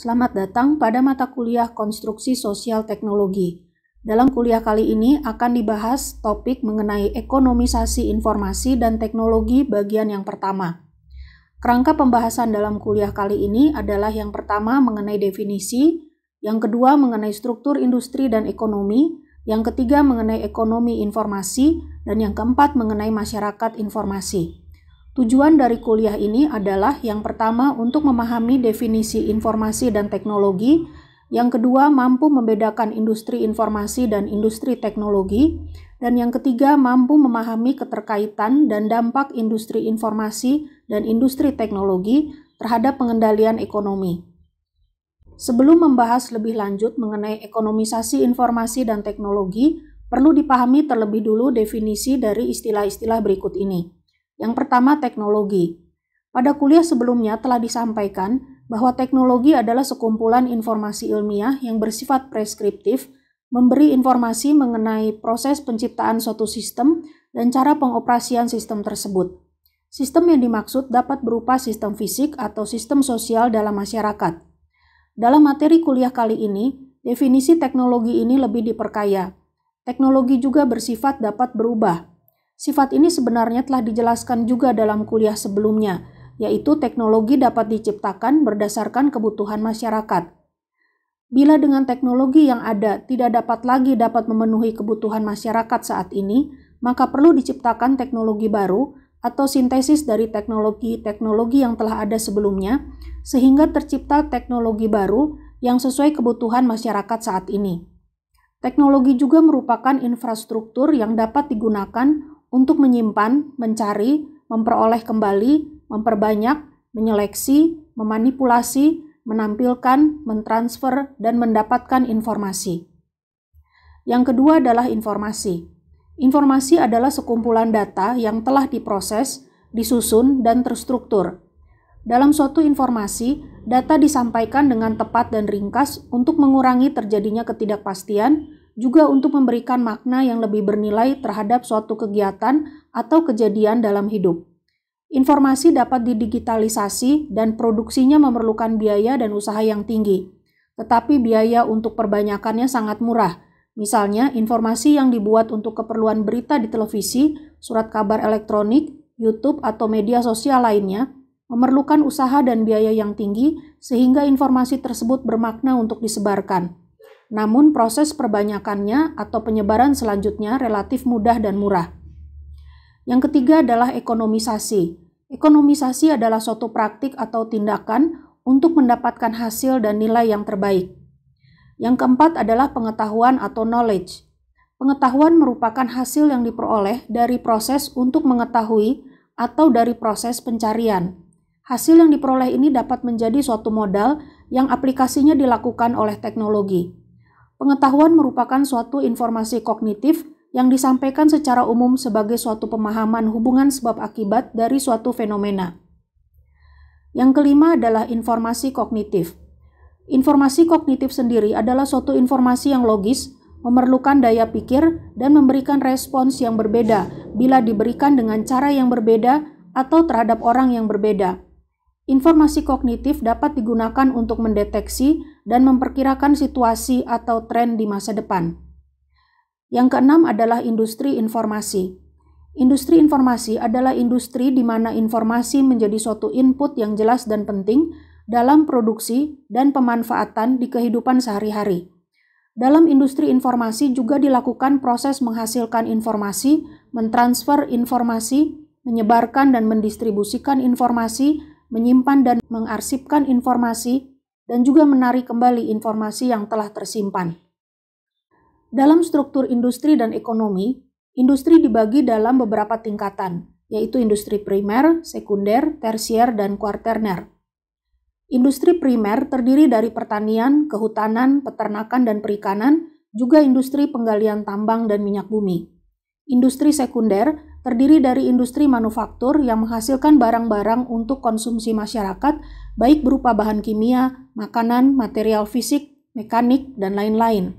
Selamat datang pada mata kuliah Konstruksi Sosial Teknologi. Dalam kuliah kali ini akan dibahas topik mengenai ekonomisasi informasi dan teknologi bagian yang pertama. Kerangka pembahasan dalam kuliah kali ini adalah yang pertama mengenai definisi, yang kedua mengenai struktur industri dan ekonomi, yang ketiga mengenai ekonomi informasi, dan yang keempat mengenai masyarakat informasi. Tujuan dari kuliah ini adalah yang pertama untuk memahami definisi informasi dan teknologi, yang kedua mampu membedakan industri informasi dan industri teknologi, dan yang ketiga mampu memahami keterkaitan dan dampak industri informasi dan industri teknologi terhadap pengendalian ekonomi. Sebelum membahas lebih lanjut mengenai ekonomisasi informasi dan teknologi, perlu dipahami terlebih dulu definisi dari istilah-istilah berikut ini. Yang pertama, teknologi. Pada kuliah sebelumnya telah disampaikan bahwa teknologi adalah sekumpulan informasi ilmiah yang bersifat preskriptif, memberi informasi mengenai proses penciptaan suatu sistem dan cara pengoperasian sistem tersebut. Sistem yang dimaksud dapat berupa sistem fisik atau sistem sosial dalam masyarakat. Dalam materi kuliah kali ini, definisi teknologi ini lebih diperkaya. Teknologi juga bersifat dapat berubah. Sifat ini sebenarnya telah dijelaskan juga dalam kuliah sebelumnya, yaitu teknologi dapat diciptakan berdasarkan kebutuhan masyarakat. Bila dengan teknologi yang ada tidak dapat memenuhi kebutuhan masyarakat saat ini, maka perlu diciptakan teknologi baru atau sintesis dari teknologi-teknologi yang telah ada sebelumnya, sehingga tercipta teknologi baru yang sesuai kebutuhan masyarakat saat ini. Teknologi juga merupakan infrastruktur yang dapat digunakan untuk menyimpan, mencari, memperoleh kembali, memperbanyak, menyeleksi, memanipulasi, menampilkan, mentransfer, dan mendapatkan informasi. Yang kedua adalah informasi. Informasi adalah sekumpulan data yang telah diproses, disusun, dan terstruktur. Dalam suatu informasi, data disampaikan dengan tepat dan ringkas untuk mengurangi terjadinya ketidakpastian, juga untuk memberikan makna yang lebih bernilai terhadap suatu kegiatan atau kejadian dalam hidup. Informasi dapat didigitalisasi dan produksinya memerlukan biaya dan usaha yang tinggi, tetapi biaya untuk perbanyakannya sangat murah. Misalnya, informasi yang dibuat untuk keperluan berita di televisi, surat kabar elektronik, YouTube, atau media sosial lainnya, memerlukan usaha dan biaya yang tinggi sehingga informasi tersebut bermakna untuk disebarkan. Namun proses perbanyakannya atau penyebaran selanjutnya relatif mudah dan murah. Yang ketiga adalah ekonomisasi. Ekonomisasi adalah suatu praktik atau tindakan untuk mendapatkan hasil dan nilai yang terbaik. Yang keempat adalah pengetahuan atau knowledge. Pengetahuan merupakan hasil yang diperoleh dari proses untuk mengetahui atau dari proses pencarian. Hasil yang diperoleh ini dapat menjadi suatu modal yang aplikasinya dilakukan oleh teknologi. Pengetahuan merupakan suatu informasi kognitif yang disampaikan secara umum sebagai suatu pemahaman hubungan sebab akibat dari suatu fenomena. Yang kelima adalah informasi kognitif. Informasi kognitif sendiri adalah suatu informasi yang logis, memerlukan daya pikir, dan memberikan respons yang berbeda bila diberikan dengan cara yang berbeda atau terhadap orang yang berbeda. Informasi kognitif dapat digunakan untuk mendeteksi dan memperkirakan situasi atau tren di masa depan. Yang keenam adalah industri informasi. Industri informasi adalah industri di mana informasi menjadi suatu input yang jelas dan penting dalam produksi dan pemanfaatan di kehidupan sehari-hari. Dalam industri informasi juga dilakukan proses menghasilkan informasi, mentransfer informasi, menyebarkan dan mendistribusikan informasi, menyimpan dan mengarsipkan informasi, dan juga menarik kembali informasi yang telah tersimpan. Dalam struktur industri dan ekonomi, industri dibagi dalam beberapa tingkatan, yaitu industri primer, sekunder, tersier, dan kuarterner. Industri primer terdiri dari pertanian, kehutanan, peternakan, dan perikanan, juga industri penggalian tambang dan minyak bumi. Industri sekunder terdiri dari industri manufaktur yang menghasilkan barang-barang untuk konsumsi masyarakat, baik berupa bahan kimia, makanan, material fisik, mekanik, dan lain-lain.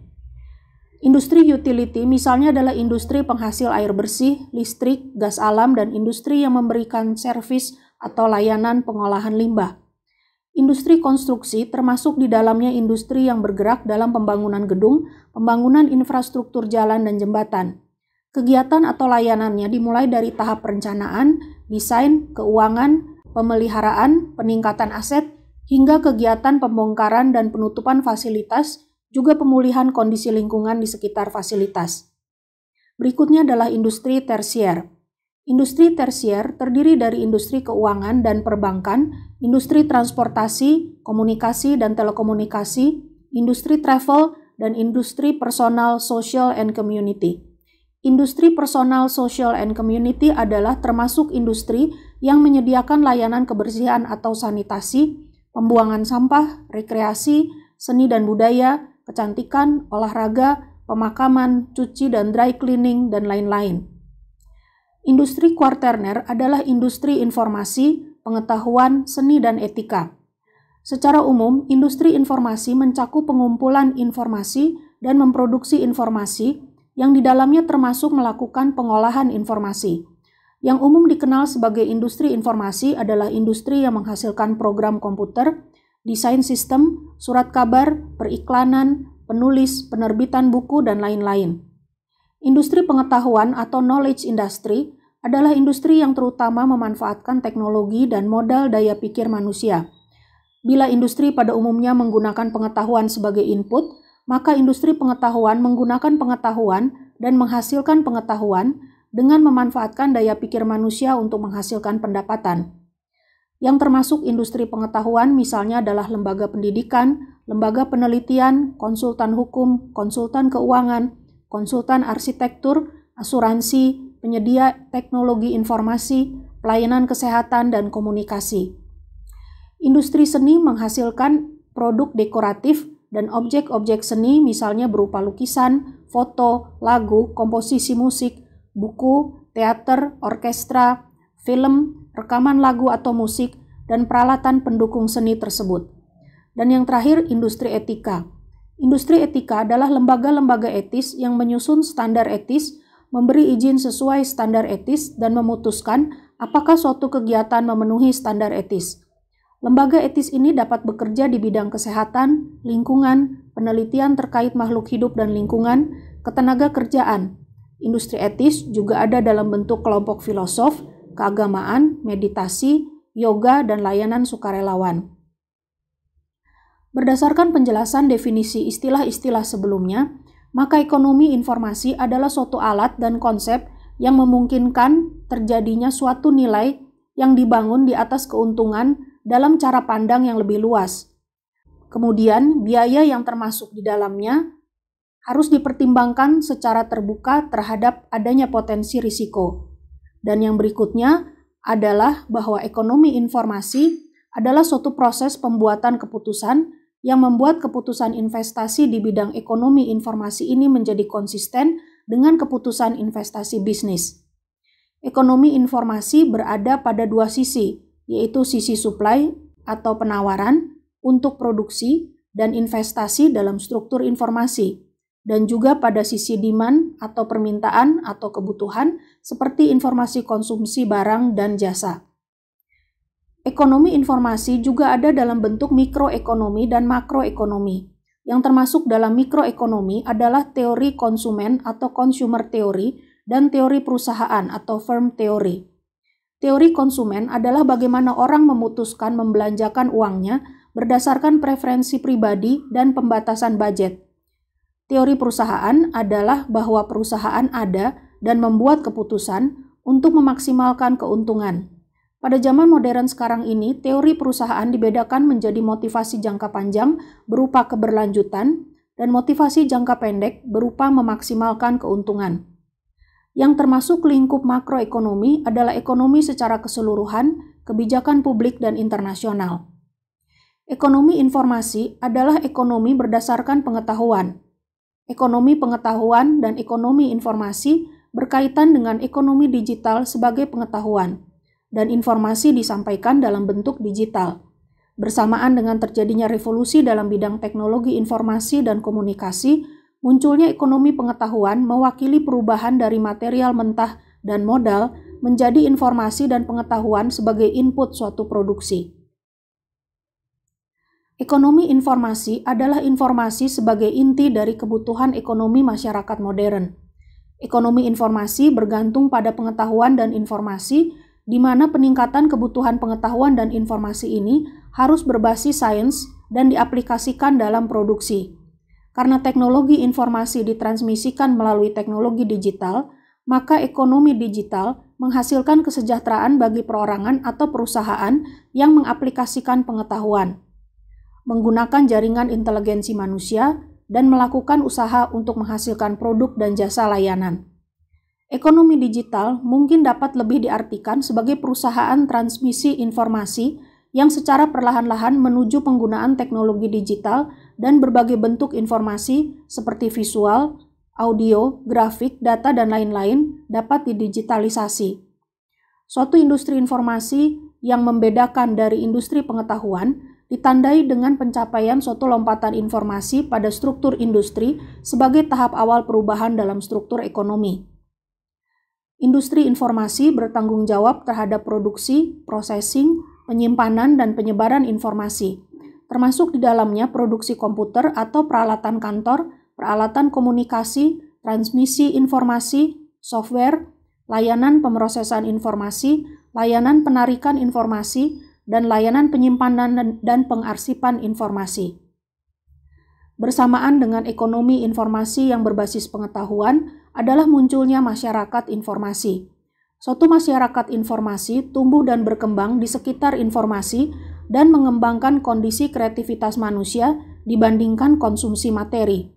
Industri utility misalnya adalah industri penghasil air bersih, listrik, gas alam, dan industri yang memberikan servis atau layanan pengolahan limbah. Industri konstruksi termasuk di dalamnya industri yang bergerak dalam pembangunan gedung, pembangunan infrastruktur jalan dan jembatan. Kegiatan atau layanannya dimulai dari tahap perencanaan, desain, keuangan, pemeliharaan, peningkatan aset, hingga kegiatan pembongkaran dan penutupan fasilitas, juga pemulihan kondisi lingkungan di sekitar fasilitas. Berikutnya adalah industri tersier. Industri tersier terdiri dari industri keuangan dan perbankan, industri transportasi, komunikasi dan telekomunikasi, industri travel, dan industri personal, social, and community. Industri personal, social, and community adalah termasuk industri yang menyediakan layanan kebersihan atau sanitasi, pembuangan sampah, rekreasi, seni dan budaya, kecantikan, olahraga, pemakaman, cuci dan dry cleaning, dan lain-lain. Industri kuarterner adalah industri informasi, pengetahuan, seni, dan etika. Secara umum, industri informasi mencakup pengumpulan informasi dan memproduksi informasi yang di dalamnya termasuk melakukan pengolahan informasi. Yang umum dikenal sebagai industri informasi adalah industri yang menghasilkan program komputer, desain sistem, surat kabar, periklanan, penulis, penerbitan buku, dan lain-lain. Industri pengetahuan atau knowledge industry adalah industri yang terutama memanfaatkan teknologi dan modal daya pikir manusia. Bila industri pada umumnya menggunakan pengetahuan sebagai input, maka industri pengetahuan menggunakan pengetahuan dan menghasilkan pengetahuan dengan memanfaatkan daya pikir manusia untuk menghasilkan pendapatan. Yang termasuk industri pengetahuan misalnya adalah lembaga pendidikan, lembaga penelitian, konsultan hukum, konsultan keuangan, konsultan arsitektur, asuransi, penyedia teknologi informasi, pelayanan kesehatan, dan komunikasi. Industri seni menghasilkan produk dekoratif dan objek-objek seni misalnya berupa lukisan, foto, lagu, komposisi musik, buku, teater, orkestra, film, rekaman lagu atau musik, dan peralatan pendukung seni tersebut. Dan yang terakhir, industri etika. Industri etika adalah lembaga-lembaga etis yang menyusun standar etis, memberi izin sesuai standar etis, dan memutuskan apakah suatu kegiatan memenuhi standar etis. Lembaga etis ini dapat bekerja di bidang kesehatan, lingkungan, penelitian terkait makhluk hidup dan lingkungan, ketenaga kerjaan. Industri etis juga ada dalam bentuk kelompok filosof, keagamaan, meditasi, yoga, dan layanan sukarelawan. Berdasarkan penjelasan definisi istilah-istilah sebelumnya, maka ekonomi informasi adalah suatu alat dan konsep yang memungkinkan terjadinya suatu nilai yang dibangun di atas keuntungan dalam cara pandang yang lebih luas. Kemudian, biaya yang termasuk di dalamnya harus dipertimbangkan secara terbuka terhadap adanya potensi risiko. Dan yang berikutnya adalah bahwa ekonomi informasi adalah suatu proses pembuatan keputusan yang membuat keputusan investasi di bidang ekonomi informasi ini menjadi konsisten dengan keputusan investasi bisnis. Ekonomi informasi berada pada dua sisi, yaitu sisi supply atau penawaran untuk produksi dan investasi dalam struktur informasi, dan juga pada sisi demand atau permintaan atau kebutuhan seperti informasi konsumsi barang dan jasa. Ekonomi informasi juga ada dalam bentuk mikroekonomi dan makroekonomi. Yang termasuk dalam mikroekonomi adalah teori konsumen atau consumer theory dan teori perusahaan atau firm theory. Teori konsumen adalah bagaimana orang memutuskan membelanjakan uangnya berdasarkan preferensi pribadi dan pembatasan budget. Teori perusahaan adalah bahwa perusahaan ada dan membuat keputusan untuk memaksimalkan keuntungan. Pada zaman modern sekarang ini, teori perusahaan dibedakan menjadi motivasi jangka panjang berupa keberlanjutan dan motivasi jangka pendek berupa memaksimalkan keuntungan. Yang termasuk lingkup makroekonomi adalah ekonomi secara keseluruhan, kebijakan publik, dan internasional. Ekonomi informasi adalah ekonomi berdasarkan pengetahuan. Ekonomi pengetahuan dan ekonomi informasi berkaitan dengan ekonomi digital sebagai pengetahuan, dan informasi disampaikan dalam bentuk digital. Bersamaan dengan terjadinya revolusi dalam bidang teknologi informasi dan komunikasi, munculnya ekonomi pengetahuan mewakili perubahan dari material mentah dan modal menjadi informasi dan pengetahuan sebagai input suatu produksi. Ekonomi informasi adalah informasi sebagai inti dari kebutuhan ekonomi masyarakat modern. Ekonomi informasi bergantung pada pengetahuan dan informasi, di mana peningkatan kebutuhan pengetahuan dan informasi ini harus berbasis sains dan diaplikasikan dalam produksi. Karena teknologi informasi ditransmisikan melalui teknologi digital, maka ekonomi digital menghasilkan kesejahteraan bagi perorangan atau perusahaan yang mengaplikasikan pengetahuan, menggunakan jaringan inteligensi manusia, dan melakukan usaha untuk menghasilkan produk dan jasa layanan. Ekonomi digital mungkin dapat lebih diartikan sebagai perusahaan transmisi informasi yang secara perlahan-lahan menuju penggunaan teknologi digital dan berbagai bentuk informasi seperti visual, audio, grafik, data, dan lain-lain dapat didigitalisasi. Suatu industri informasi yang membedakan dari industri pengetahuan ditandai dengan pencapaian suatu lompatan informasi pada struktur industri sebagai tahap awal perubahan dalam struktur ekonomi. Industri informasi bertanggung jawab terhadap produksi, processing, penyimpanan, dan penyebaran informasi, termasuk di dalamnya produksi komputer atau peralatan kantor, peralatan komunikasi, transmisi informasi, software, layanan pemrosesan informasi, layanan penarikan informasi, dan layanan penyimpanan dan pengarsipan informasi. Bersamaan dengan ekonomi informasi yang berbasis pengetahuan adalah munculnya masyarakat informasi. Suatu masyarakat informasi tumbuh dan berkembang di sekitar informasi dan mengembangkan kondisi kreativitas manusia dibandingkan konsumsi materi.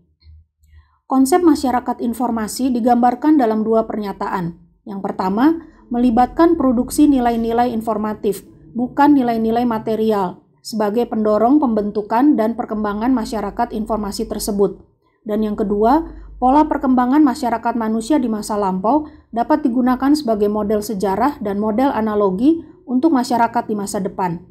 Konsep masyarakat informasi digambarkan dalam dua pernyataan. Yang pertama, melibatkan produksi nilai-nilai informatif, bukan nilai-nilai material, sebagai pendorong pembentukan dan perkembangan masyarakat informasi tersebut. Dan yang kedua, pola perkembangan masyarakat manusia di masa lampau dapat digunakan sebagai model sejarah dan model analogi untuk masyarakat di masa depan.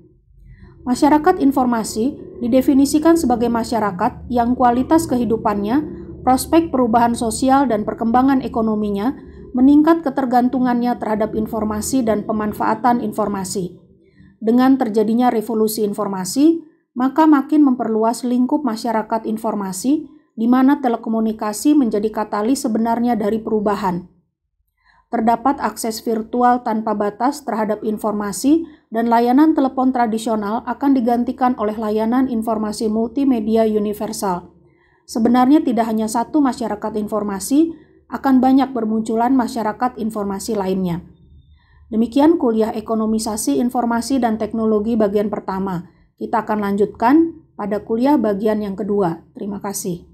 Masyarakat informasi didefinisikan sebagai masyarakat yang kualitas kehidupannya, prospek perubahan sosial dan perkembangan ekonominya meningkat ketergantungannya terhadap informasi dan pemanfaatan informasi. Dengan terjadinya revolusi informasi, maka makin memperluas lingkup masyarakat informasi, di mana telekomunikasi menjadi katalis sebenarnya dari perubahan. Terdapat akses virtual tanpa batas terhadap informasi, dan layanan telepon tradisional akan digantikan oleh layanan informasi multimedia universal. Sebenarnya tidak hanya satu masyarakat informasi, akan banyak bermunculan masyarakat informasi lainnya. Demikian kuliah ekonomisasi informasi dan teknologi bagian pertama. Kita akan lanjutkan pada kuliah bagian yang kedua. Terima kasih.